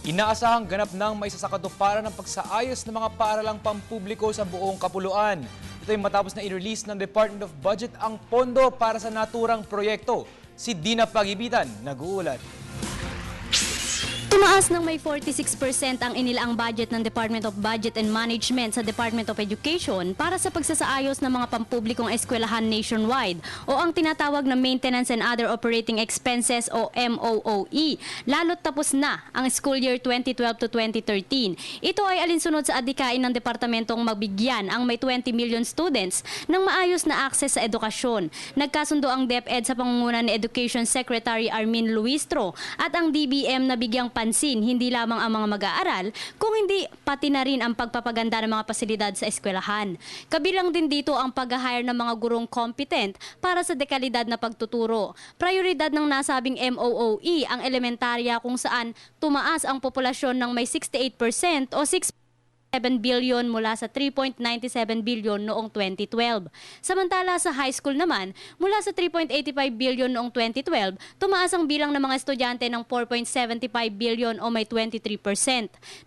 Inaasahang ganap ng maisasakatuparan ng pagsaayos ng mga paaralang pampubliko sa buong kapuluan. Ito ay matapos na i-release ng Department of Budget ang pondo para sa naturang proyekto. Si Dina Pagibitan, nag-uulat. Tumaas ng may 46% ang inilaang budget ng Department of Budget and Management sa Department of Education para sa pagsasaayos ng mga pampublikong eskwelahan nationwide o ang tinatawag na Maintenance and Other Operating Expenses o MOOE. Lalo't tapos na ang school year 2012 to 2013. Ito ay alinsunod sa adikain ng departamentong magbigyan ang may 20 million students ng maayos na akses sa edukasyon. Nagkasundo ang DepEd sa pangunguna ni Education Secretary Armin Luistro at ang DBM na bigyang pansin hindi lamang ang mga mag-aaral, kung hindi pati na rin ang pagpapaganda ng mga pasilidad sa eskwelahan. Kabilang din dito ang pag-hire ng mga gurong competent para sa dekalidad na pagtuturo. Prioridad ng nasabing MOOE ang elementarya kung saan tumaas ang populasyon ng may 68% o 6.7 billion mula sa 3.97 billion noong 2012. Samantala sa high school naman, mula sa 3.85 billion noong 2012, tumaas ang bilang ng mga estudyante ng 4.75 billion o may 23%.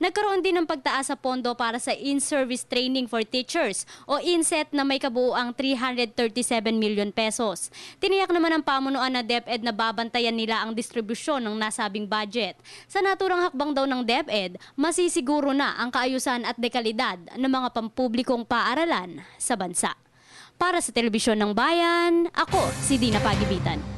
Nagkaroon din ng pagtaas sa pondo para sa in-service training for teachers o INSET na may kabuuang 337 million pesos. Tiniyak naman ng pamunuan na DepEd na babantayan nila ang distribusyon ng nasabing budget. Sa naturang hakbang daw ng DepEd, masisiguro na ang kaayusan at dekalidad ng mga pampublikong paaralan sa bansa. Para sa Telebisyon ng Bayan, ako si Dina Pagibitan.